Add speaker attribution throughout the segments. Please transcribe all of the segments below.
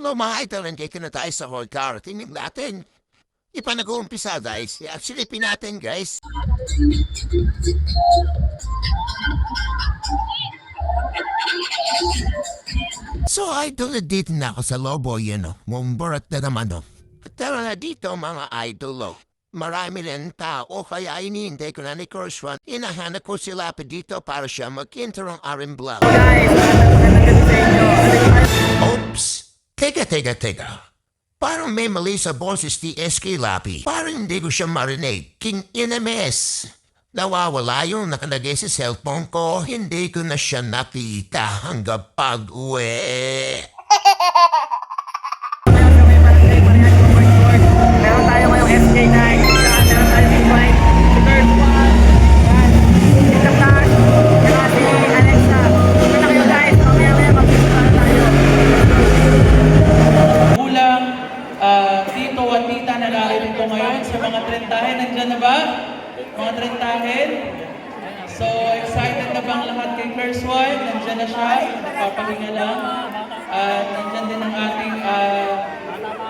Speaker 1: Hello mga idol, nandito na tayo sa whole car. Tingnan natin. Di pa nag-uumpisa guys. Silipin natin guys. So idol, dito na ako sa Lobo, Mumburat na naman, Tara na dito mga idol, Marami rin tao, kaya inihintay ko na ni Kurswan. Hinahanap ko sila pa dito para siya mag-intro ng aring vlog. Oops! Teka. Parang may mali sa boses ni SK Lapi. Parang hindi ko siya marinig. King NMS. Nawawala yung nakalagay sa cellphone ko. Hindi ko na siya nakita hanggang pag-uwi.
Speaker 2: Meron tayo ngayong SK9. Meron tayo yung bike. Si Third One. Yan. Si Katash. Saka si Alexa. Kita kayo guys. Mamaya mag-usapan tayo.
Speaker 3: Kulang, tito at tita na nakikinig ko ngayon sa mga trentahin. Nandyan na ba? Mga trentahin? So, excited na bang lahat kay First One? Nandyan na siya. Nagpapahinga lang. At nandyan din ang ating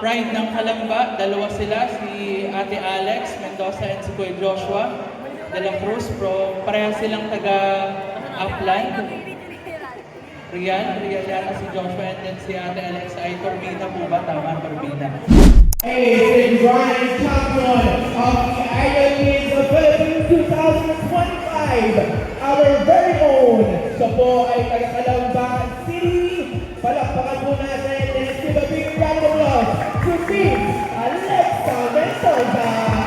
Speaker 3: Pride ng Kalamba, dalawa sila, si Ate Alex Mendoza and si Kuya Joshua de la Cruz. Pareha silang taga-Upland. Rian yata si Joshua, and then si Ate Alex ay Turbina po ba? Tama, Turbina.
Speaker 4: Hey, Brian Champion of the Idol Kids of Philippines 2025, our very own. Siya po ay taga-Kalamba City. Palakpakan po natin. Let's give a big round of applause to Team Alexa Mendoza.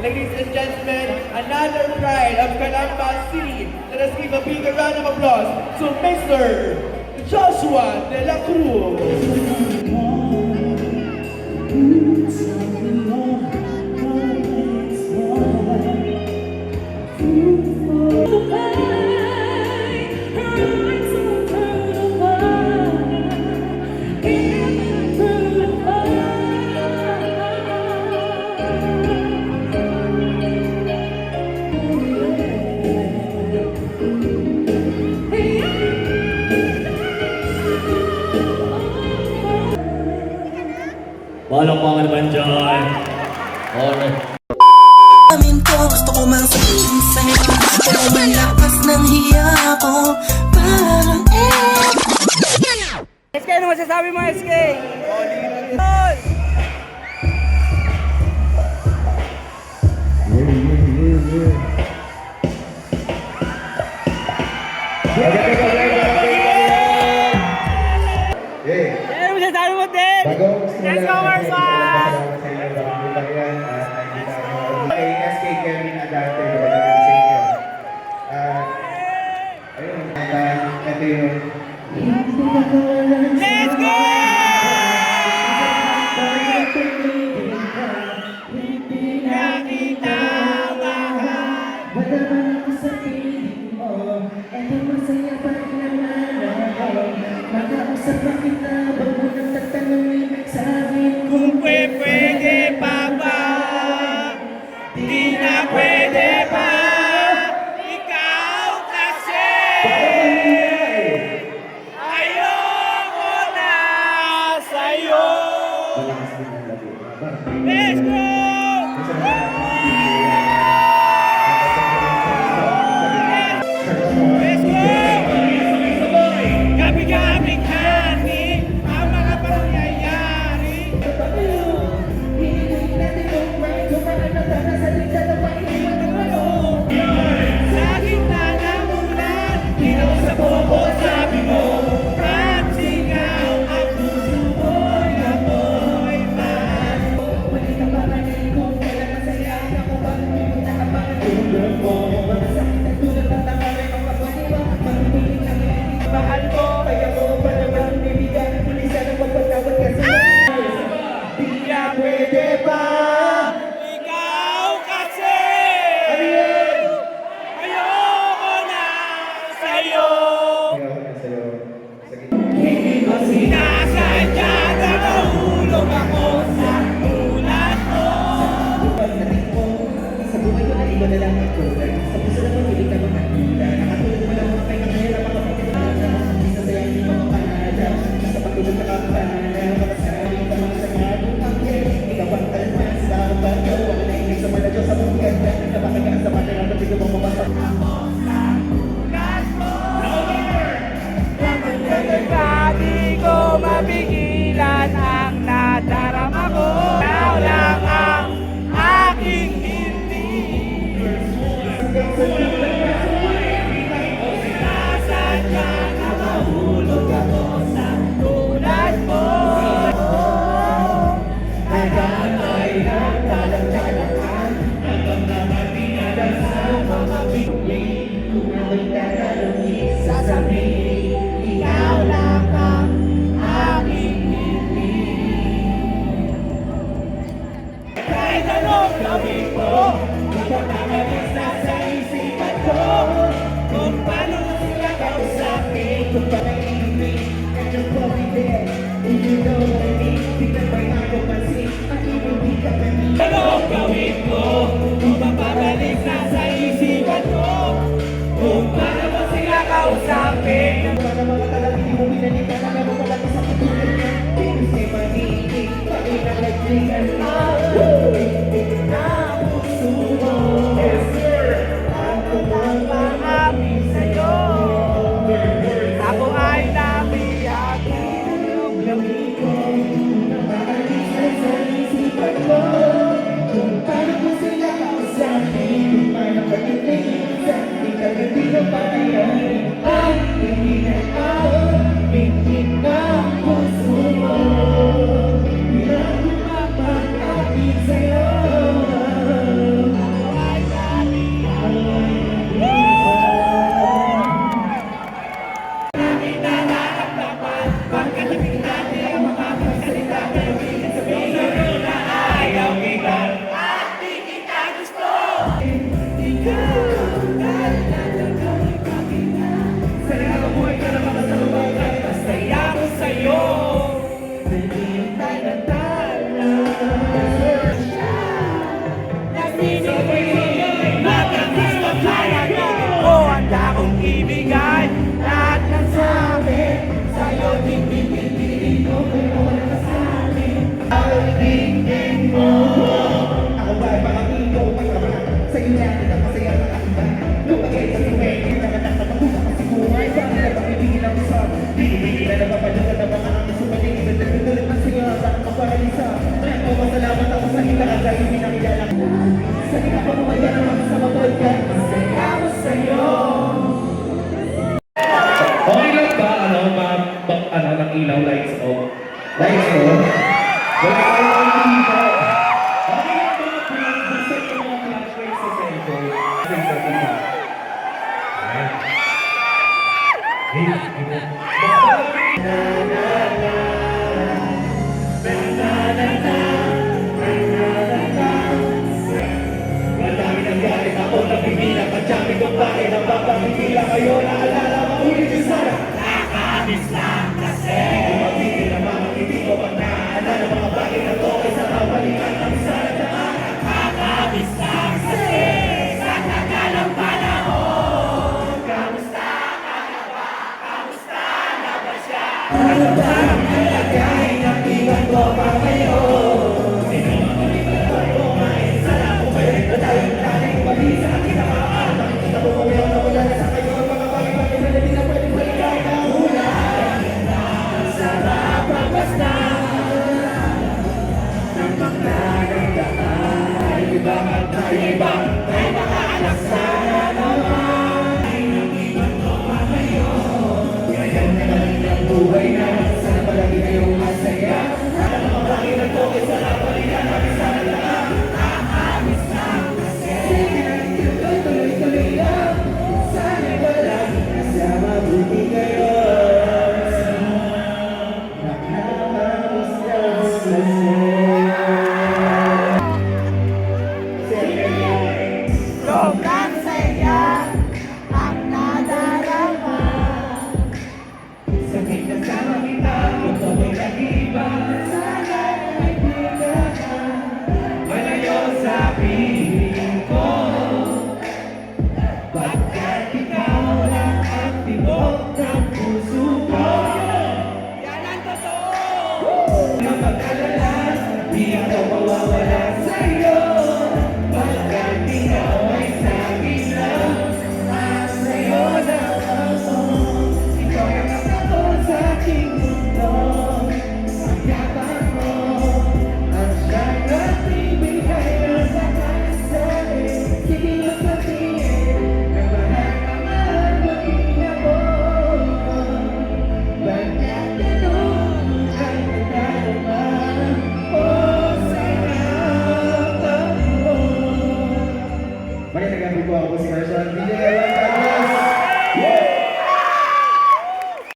Speaker 4: Ladies and gentlemen, another pride of Calamba City. Let us give a big round of applause to Mr. Joshua de la Cruz.
Speaker 5: Palakpakan naman dyan. Alright.
Speaker 6: Amin ko, gusto ko mang sabihin sa'yo, pero malakas ng hiya ko. Parang
Speaker 2: SK, ano masasabi mo SK? Ano masasabi mo din? Let's go, Marsan!
Speaker 7: Kay SK Kevin Adarte, magandang sa inyo. Ayun, ito yung...
Speaker 2: Let's go! Kung pwede pa ba? Di na pwede pa. Ikaw kasi ayoko na sa'yo. Let's go! Let's go! Gabi-gabing hani ang mga pangyayari. Sa gitna ng ulan, ikaw sa bobo sabi mo, at sigaw ang puso mo'y ako'y mahal. ako sa tulad mo.
Speaker 4: Pagdating mo, sa buhay ko na iba na lang ang kulay. Sa puso na pag-ibig na mga hila. Nakatulog mo lang mga kaya ngayon ang mga pagkakala. Hindi sa sayang yung mga panada. Sa pagtulog na kapanala. Mga saling ka mga sagadong angel. Ikaw ang kalmas sa bato. Huwag na ingay sa mga Diyos sa mong ganda. Napakagaan sa mata ng pagkito mo mamasak.
Speaker 2: Di ko mapigilan ang nadarama ko. Ikaw lang ang aking hindi. Sinasadya na mahulog ako sa tulad mo. Nagano'y nagtalang-talangan hanggang nakapinada sa mga bituin. Kung ako'y tatalungin, sasabihin, ikaw lang ang aking hindi. Kahit anong gawin ko, ikaw lang ang isa sa isipan ko. Kung paano sila kausapin, kung panaginip, kanyang pumibig. You know what I mean, di ka ba'y ako pansin, at hindi ka ganin. Anong gawin ko, kung mapabalik na sa isipan ko. Kung paano mo sila kausapin.
Speaker 4: Para mga talagang mo binalikan na naman malaki sa pagkakas niya. Hindi siya manigig, pakinagagrigan na. Na puso mo. Yes, sir.
Speaker 2: Ako ang maamin sa'yo. Ako ay nabiyag.
Speaker 4: Lamig ko, nakaalis na sa isipan mo. Kung paano mo sila kausapin, kung paano pag-ibig, di ka ganito pa ngayon. Ay, hindi na ako, bitin na ang puso mo. Hindi na ako mapag-apit sa'yo. Ako ay nabiyag.
Speaker 2: Namin nararamdaman, pagkalamig natin ang mga salita na ibig sabihin sa'yo na ayaw kita at di kita gusto. Ikaw, dahil nagagawin ka kita. Sana mabuhay ka na makasalubay kahit masaya ko sa'yo. Naghihintay na tala. Nagniningin, matamis na talaga. O handa kong ibigay lahat ng sabi. Sa'yo din mo, pero wala ka sa'min.
Speaker 4: Tingin mo. Ako ba ay pangangin ko pagkama? Sa'yo natin ang masaya ng akiba. Lumagay sa tuwing, nakatak na pagbuka kasi buhay. Bakit na pag-ibigin ang isa? Bigil na napapalugan na mga ang sumating. Nagdagdagulit ang siya, bakit maparalisa? Kaya masalamat ako sa hilakan dahil hindi nakilala. Sa ina pa mamaya naman sa mapagkat.
Speaker 2: Masaya ko sa'yo.
Speaker 4: Okay lang ba, ng ilaw, lights off? Lights off? Wala kayo ang dito. Okay lang ba, basta yung mga flashlights sa cellphone? Kasi sa iba. Madami ng galit ako na pinilang at dami kong bakit ang papapipila kayo na alala maulit yung sana. Nakakabis lang kasi. Kumapigil na mga hindi ko pag naaalala mga bagay na to kaysa kabalikan ng sana daan. Nakakabis lang kasi. Sa tagal ng panahon. Kamusta ka na ba? Kamusta na ba siya? Ano ba ang nalagay ng iwan ko pa ngayon?